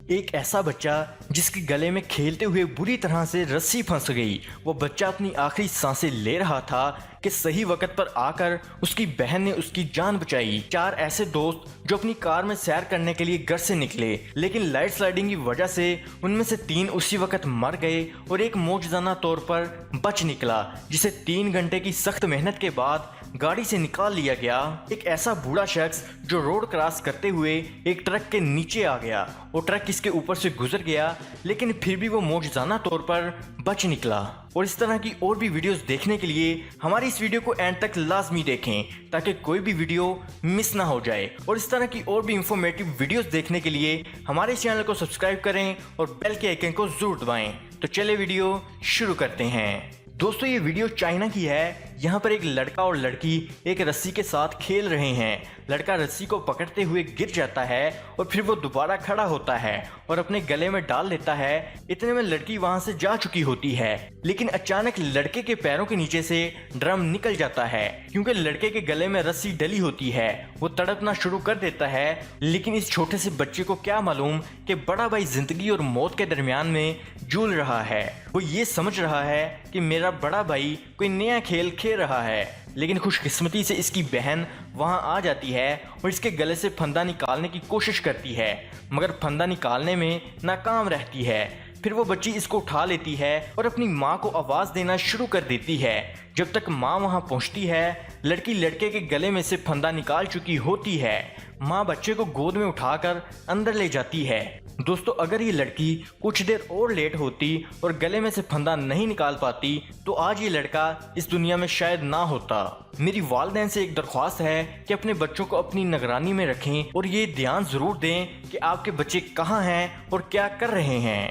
ایک ایسا بچہ جس کے گلے میں کھیلتے ہوئے بری طرح سے رسی پھنس گئی۔ وہ بچہ اپنی آخری سانسیں لے رہا تھا کہ صحیح وقت پر آ کر اس کی بہن نے اس کی جان بچائی۔ 4 ایسے دوست جو اپنی کار میں سیر کرنے کے لیے گھر سے نکلے، لیکن لینڈ سلائیڈنگ کی وجہ سے ان میں سے 3 اسی وقت مر گئے اور ایک معجزانہ طور پر بچ نکلا، جسے 3 گھنٹے کی سخت محنت کے بعد گاڑی سے نکال لیا گیا۔ ایک ایسا بوڑھا شخص جو روڈ کراس کرتے ہوئے ایک ٹرک کے نیچے آ گیا اور ٹرک اس کے اوپر سے گزر گیا، لیکن پھر بھی وہ معجزانہ طور پر بچ نکلا۔ اور اس طرح کی اور بھی ویڈیوز دیکھنے کے لیے ہماری اس ویڈیو کو اینڈ تک لازمی دیکھیں تاکہ کوئی بھی ویڈیو مس نہ ہو جائے، اور اس طرح کی اور بھی انفارمیٹیو ویڈیوز دیکھنے کے لیے ہمارے چینل کو سبسکرائب کریں اور بیل کے آئیکن کو ضرور دبائیں۔ تو چلے ویڈیو شروع کرتے ہیں۔ دوستو یہ ویڈیو چائنا کی ہے۔ یہاں پر ایک لڑکا اور لڑکی ایک رسی کے ساتھ کھیل رہے ہیں۔ لڑکا رسی کو پکڑتے ہوئے گر جاتا ہے اور پھر وہ دوبارہ کھڑا ہوتا ہے اور اپنے گلے میں ڈال لیتا ہے۔ اتنے میں لڑکی وہاں سے جا چکی ہوتی ہے، لیکن اچانک لڑکے کے پیروں کے نیچے سے ڈرم نکل جاتا ہے کیونکہ لڑکے کے گلے میں رسی ڈلی ہوتی ہے۔ وہ تڑپنا شروع کر دیتا ہے، لیکن اس چھوٹے سے بچے کو کیا معلوم کہ بڑا بھائی زندگی اور موت کے درمیان میں جھول رہا ہے۔ وہ یہ سمجھ رہا ہے کہ میرا بڑا بھائی کوئی نیا کھیل کھیل رہا ہے، لیکن خوش قسمتی سے اس کی بہن وہاں آ جاتی ہے اور اس کے گلے سے پھندا نکالنے کی کوشش کرتی ہے، مگر پھندا نکالنے میں ناکام رہتی ہے۔ پھر وہ بچی اس کو اٹھا لیتی ہے اور اپنی ماں کو آواز دینا شروع کر دیتی ہے۔ جب تک ماں وہاں پہنچتی ہے، لڑکی لڑکے کے گلے میں سے پھندا نکال چکی ہوتی ہے۔ ماں بچے کو گود میں اٹھا کر اندر لے جاتی ہے۔ دوستو اگر یہ لڑکی کچھ دیر اور لیٹ ہوتی اور گلے میں سے پھندا نہیں نکال پاتی تو آج یہ لڑکا اس دنیا میں شاید نہ ہوتا۔ میری والدین سے ایک درخواست ہے کہ اپنے بچوں کو اپنی نگرانی میں رکھیں اور یہ دھیان ضرور دیں کہ آپ کے بچے کہاں ہیں اور کیا کر رہے ہیں۔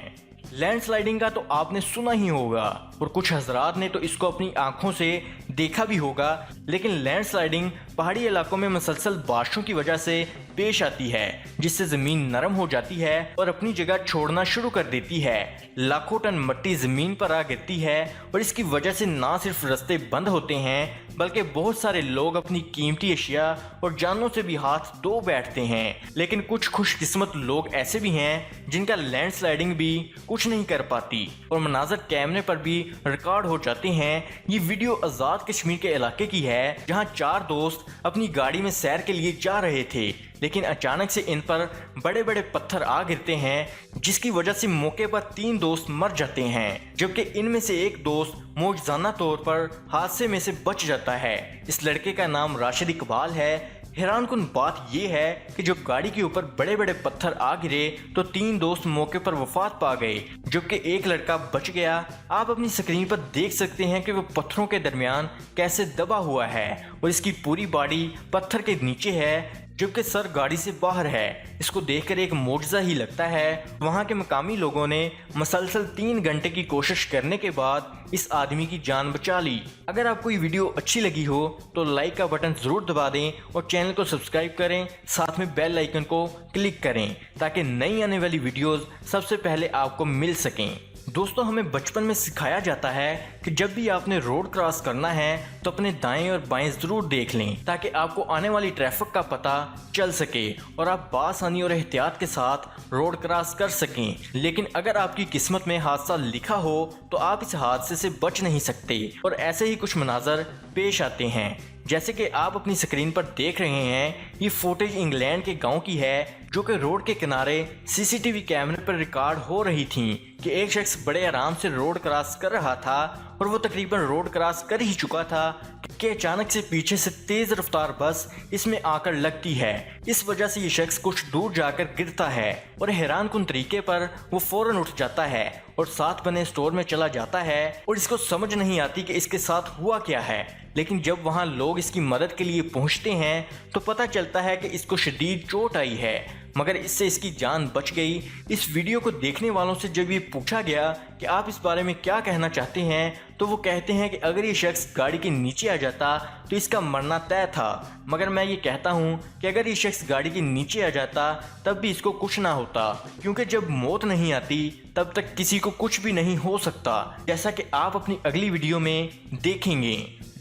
لینڈ سلائیڈنگ کا تو آپ نے سنا ہی ہوگا اور کچھ حضرات نے تو اس کو اپنی آنکھوں سے دیکھا بھی ہوگا، لیکن لینڈ سلائیڈنگ پہاڑی علاقوں میں مسلسل بارشوں کی وجہ سے پیش آتی ہے، جس سے زمین نرم ہو جاتی ہے اور اپنی جگہ چھوڑنا شروع کر دیتی ہے۔ لاکھوں ٹن مٹی زمین پر آ گرتی ہے اور اس کی وجہ سے نہ صرف راستے بند ہوتے ہیں بلکہ بہت سارے لوگ اپنی قیمتی اشیاء اور جانوں سے بھی ہاتھ دھو بیٹھتے ہیں۔ لیکن کچھ خوش قسمت لوگ ایسے بھی ہیں جن کا لینڈ سلائیڈنگ بھی کچھ نہیں کر پاتی اور مناظر کیمرے پر بھی ریکارڈ ہو جاتے ہیں۔ یہ ویڈیو آزاد کشمیر کے علاقے کی ہے جہاں 4 دوست اپنی گاڑی میں سیر کے لیے جا رہے تھے، لیکن اچانک سے ان پر بڑے بڑے پتھر آ گرتے ہیں جس کی وجہ سے موقع پر 3 دوست مر جاتے ہیں، جبکہ ان میں سے ایک دوست معجزانہ طور پر حادثے میں سے بچ جاتا ہے۔ اس لڑکے کا نام راشد اقبال ہے۔ حیران کن بات یہ ہے کہ جب گاڑی کے اوپر بڑے بڑے پتھر آ گرے تو 3 دوست موقع پر وفات پا گئے، جبکہ ایک لڑکا بچ گیا۔ آپ اپنی سکرین پر دیکھ سکتے ہیں کہ وہ پتھروں کے درمیان کیسے دبا ہوا ہے اور اس کی پوری باڈی پتھر کے نیچے ہے، جبکہ سر گاڑی سے باہر ہے۔ اس کو دیکھ کر ایک معجزہ ہی لگتا ہے۔ وہاں کے مقامی لوگوں نے مسلسل 3 گھنٹے کی کوشش کرنے کے بعد اس آدمی کی جان بچا لی۔ اگر آپ کو یہ ویڈیو اچھی لگی ہو تو لائک کا بٹن ضرور دبا دیں اور چینل کو سبسکرائب کریں، ساتھ میں بیل آئیکن کو کلک کریں تاکہ نئی آنے والی ویڈیوز سب سے پہلے آپ کو مل سکیں۔ دوستو ہمیں بچپن میں سکھایا جاتا ہے کہ جب بھی آپ نے روڈ کراس کرنا ہے تو اپنے دائیں اور بائیں ضرور دیکھ لیں تاکہ آپ کو آنے والی ٹریفک کا پتہ چل سکے اور آپ بآسانی اور احتیاط کے ساتھ روڈ کراس کر سکیں۔ لیکن اگر آپ کی قسمت میں حادثہ لکھا ہو تو آپ اس حادثے سے بچ نہیں سکتے اور ایسے ہی کچھ مناظر پیش آتے ہیں جیسے کہ آپ اپنی سکرین پر دیکھ رہے ہیں۔ یہ فوٹیج انگلینڈ کے گاؤں کی ہے جو کہ روڈ کے کنارے CCTV کیمرے پر ریکارڈ ہو رہی تھیں کہ ایک شخص بڑے آرام سے روڈ کراس کر رہا تھا اور وہ تقریباً روڈ کراس کر ہی چکا تھا کہ اچانک سے پیچھے سے تیز رفتار بس اس میں آ کر لگتی ہے۔ اس وجہ سے یہ شخص کچھ دور جا کر گرتا ہے اور حیران کن طریقے پر وہ فوراً اٹھ جاتا ہے اور ساتھ بنے اسٹور میں چلا جاتا ہے اور اس کو سمجھ نہیں آتی کہ اس کے ساتھ ہوا کیا ہے۔ لیکن جب وہاں لوگ اس کی مدد کے لیے پہنچتے ہیں تو پتہ چلتا ہے کہ اس کو شدید چوٹ آئی ہے، مگر اس سے اس کی جان بچ گئی۔ اس ویڈیو کو دیکھنے والوں سے جب یہ پوچھا گیا کہ آپ اس بارے میں کیا کہنا چاہتے ہیں تو وہ کہتے ہیں کہ اگر یہ شخص گاڑی کے نیچے آ جاتا تو اس کا مرنا طے تھا، مگر میں یہ کہتا ہوں کہ اگر یہ شخص گاڑی کے نیچے آ جاتا تب بھی اس کو کچھ نہ ہوتا، کیونکہ جب موت نہیں آتی تب تک کسی کو کچھ بھی نہیں ہو سکتا، جیسا کہ آپ اپنی اگلی ویڈیو میں دیکھیں گے۔